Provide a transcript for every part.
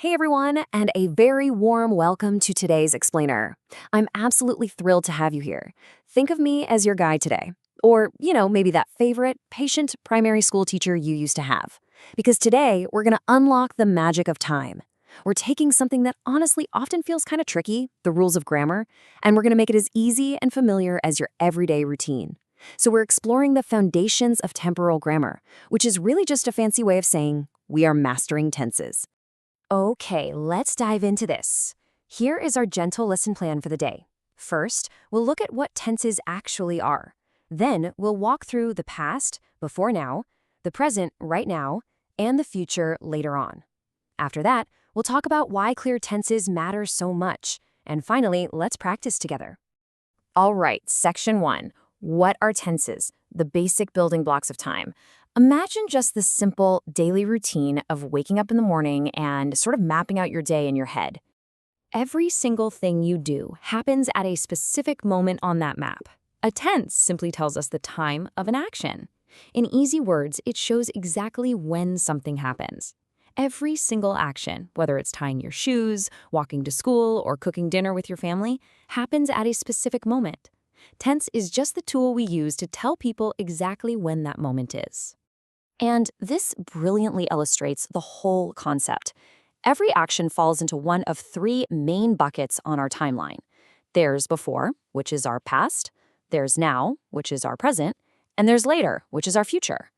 Hey everyone, and a very warm welcome to today's explainer. I'm absolutely thrilled to have you here. Think of me as your guide today. Or, maybe that favorite, patient primary school teacher you used to have. Because today, we're going to unlock the magic of time. We're taking something that honestly often feels kind of tricky, the rules of grammar, and we're going to make it as easy and familiar as your everyday routine. So we're exploring the foundations of temporal grammar, which is really just a fancy way of saying we are mastering tenses. Okay, let's dive into this. Here is our gentle lesson plan for the day. First, we'll look at what tenses actually are. Then, we'll walk through the past, before now, the present, right now, and the future later on. After that, we'll talk about why clear tenses matter so much. And finally, let's practice together. All right, section 1. What are tenses? The basic building blocks of time. Imagine just the simple daily routine of waking up in the morning and sort of mapping out your day in your head. Every single thing you do happens at a specific moment on that map. A tense simply tells us the time of an action. In easy words, it shows exactly when something happens. Every single action, whether it's tying your shoes, walking to school, or cooking dinner with your family, happens at a specific moment. Tense is just the tool we use to tell people exactly when that moment is. And this brilliantly illustrates the whole concept. Every action falls into one of three main buckets on our timeline. There's before, which is our past, there's now, which is our present, and there's later, which is our future.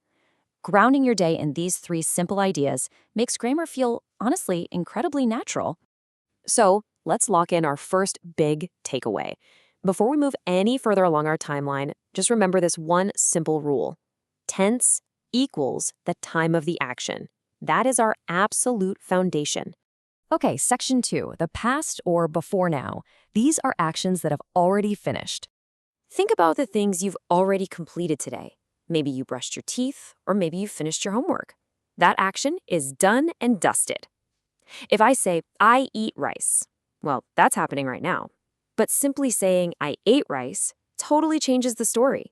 Grounding your day in these three simple ideas makes grammar feel, honestly, incredibly natural. So, let's lock in our first big takeaway. Before we move any further along our timeline, just remember this one simple rule. Tense equals the time of the action. That is our absolute foundation. Okay, section 2, the past or before now. These are actions that have already finished. Think about the things you've already completed today. Maybe you brushed your teeth, or maybe you finished your homework. That action is done and dusted. If I say, I eat rice, well, that's happening right now. But simply saying, I ate rice, totally changes the story.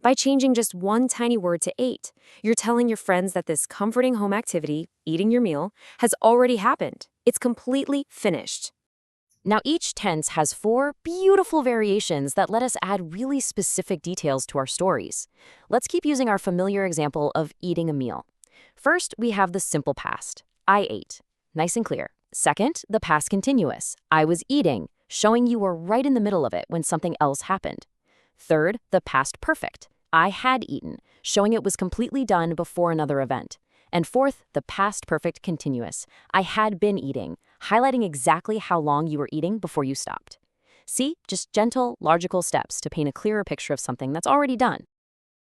By changing just one tiny word to ate, you're telling your friends that this comforting home activity, eating your meal, has already happened. It's completely finished. Now, each tense has 4 beautiful variations that let us add really specific details to our stories. Let's keep using our familiar example of eating a meal. First, we have the simple past. I ate. Nice and clear. Second, the past continuous. I was eating, showing you were right in the middle of it when something else happened. Third, the past perfect. I had eaten, showing it was completely done before another event. And fourth, the past perfect continuous. I had been eating, highlighting exactly how long you were eating before you stopped. See, just gentle, logical steps to paint a clearer picture of something that's already done.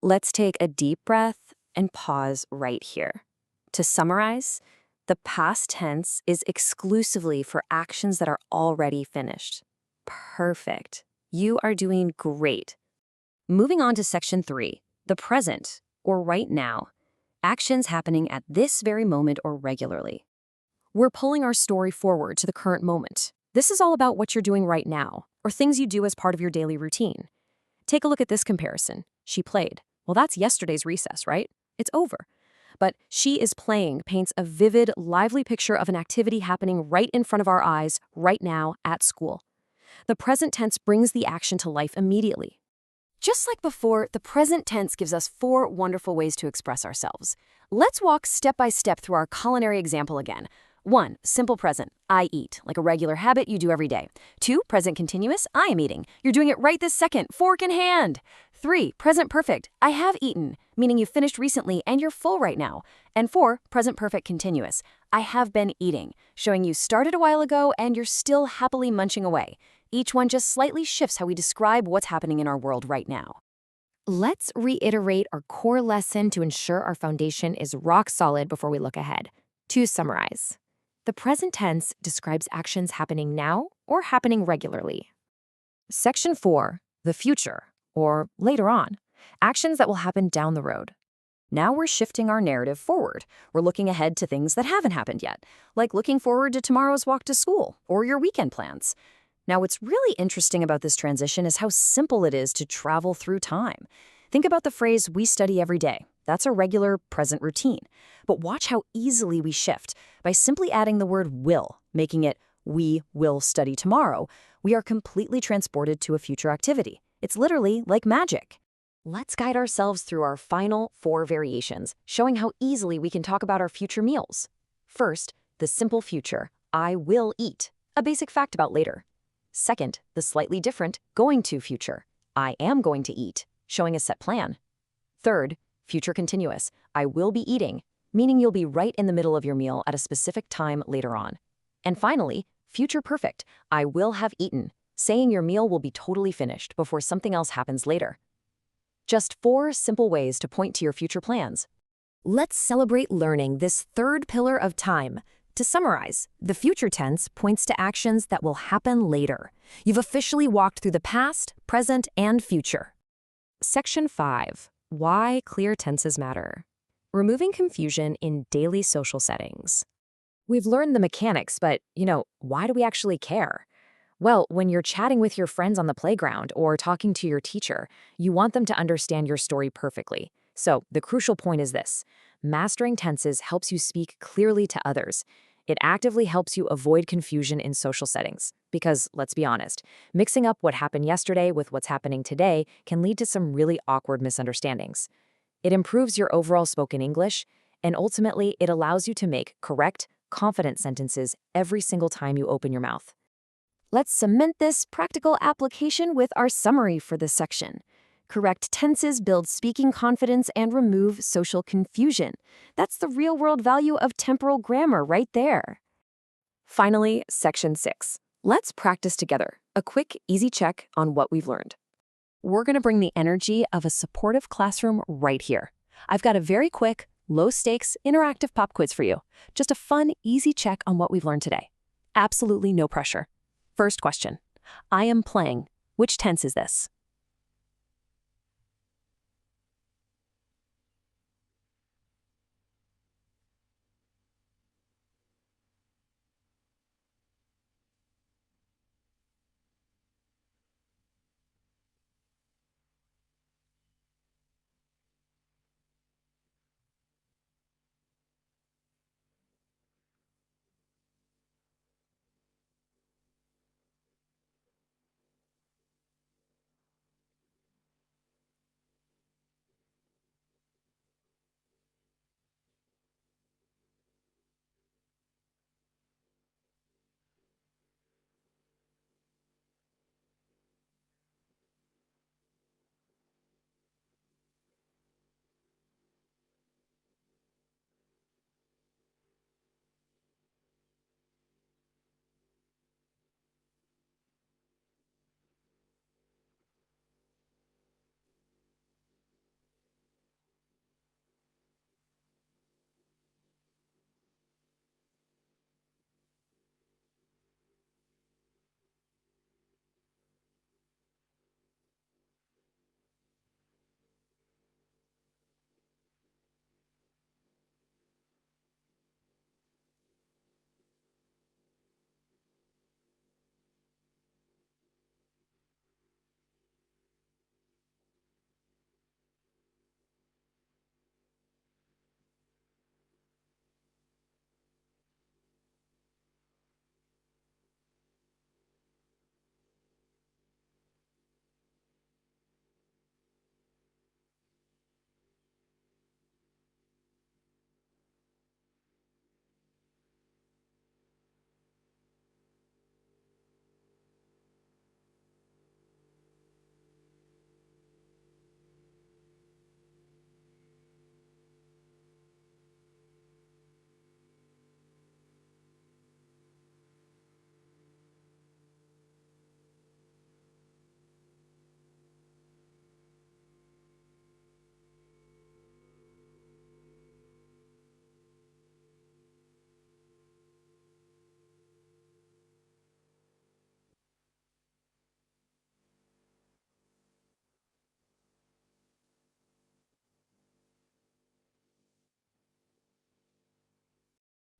Let's take a deep breath and pause right here. To summarize, the past tense is exclusively for actions that are already finished. Perfect. You are doing great. Moving on to section 3, the present, or right now. Actions happening at this very moment or regularly. We're pulling our story forward to the current moment. This is all about what you're doing right now, or things you do as part of your daily routine. Take a look at this comparison. She played. Well, that's yesterday's recess, right? It's over. But she is playing paints a vivid, lively picture of an activity happening right in front of our eyes, right now, at school. The present tense brings the action to life immediately. Just like before, the present tense gives us 4 wonderful ways to express ourselves. Let's walk step by step through our culinary example again. 1. Simple present. I eat, like a regular habit you do every day. 2. Present continuous. I am eating. You're doing it right this second, fork in hand. 3. Present perfect. I have eaten, meaning you finished recently and you're full right now. And 4. Present perfect continuous. I have been eating, showing you started a while ago and you're still happily munching away. Each one just slightly shifts how we describe what's happening in our world right now. Let's reiterate our core lesson to ensure our foundation is rock solid before we look ahead. To summarize, the present tense describes actions happening now or happening regularly. Section 4, the future, or later on, actions that will happen down the road. Now we're shifting our narrative forward. We're looking ahead to things that haven't happened yet, like looking forward to tomorrow's walk to school or your weekend plans. Now, what's really interesting about this transition is how simple it is to travel through time. Think about the phrase, we study every day. That's a regular present routine. But watch how easily we shift. By simply adding the word will, making it we will study tomorrow, we are completely transported to a future activity. It's literally like magic. Let's guide ourselves through our final 4 variations, showing how easily we can talk about our future meals. First, the simple future, I will eat, a basic fact about later. Second, the slightly different going to future, I am going to eat, showing a set plan. Third, future continuous, I will be eating, meaning you'll be right in the middle of your meal at a specific time later on. And finally, future perfect, I will have eaten, saying your meal will be totally finished before something else happens later. Just 4 simple ways to point to your future plans. Let's celebrate learning this third pillar of time. To summarize, the future tense points to actions that will happen later. You've officially walked through the past, present, and future. Section 5. Why clear tenses matter. Removing confusion in daily social settings. We've learned the mechanics, but, why do we actually care? Well, when you're chatting with your friends on the playground or talking to your teacher, you want them to understand your story perfectly. So, the crucial point is this. Mastering tenses helps you speak clearly to others. It actively helps you avoid confusion in social settings. Because, let's be honest, mixing up what happened yesterday with what's happening today can lead to some really awkward misunderstandings. It improves your overall spoken English, and ultimately, it allows you to make correct, confident sentences every single time you open your mouth. Let's cement this practical application with our summary for this section. Correct tenses build speaking confidence and remove social confusion. That's the real-world value of temporal grammar right there. Finally, Section 6. Let's practice together. A quick, easy check on what we've learned. We're going to bring the energy of a supportive classroom right here. I've got a very quick, low-stakes, interactive pop quiz for you. Just a fun, easy check on what we've learned today. Absolutely no pressure. First question. I am playing. Which tense is this?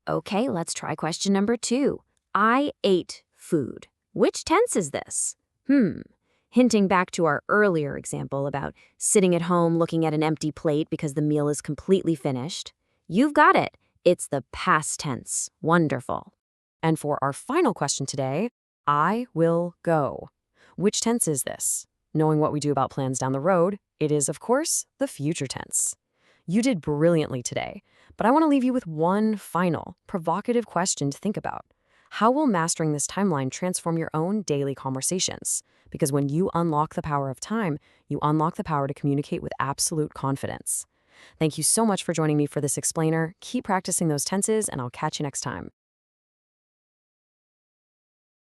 Okay, let's try question number 2. I ate food. Which tense is this? Hinting back to our earlier example about sitting at home looking at an empty plate because the meal is completely finished, you've got it. It's the past tense. Wonderful. And for our final question today, I will go. Which tense is this? Knowing what we do about plans down the road, it is, of course, the future tense. You did brilliantly today, but I want to leave you with one final, provocative question to think about. How will mastering this timeline transform your own daily conversations? Because when you unlock the power of time, you unlock the power to communicate with absolute confidence. Thank you so much for joining me for this explainer. Keep practicing those tenses, and I'll catch you next time.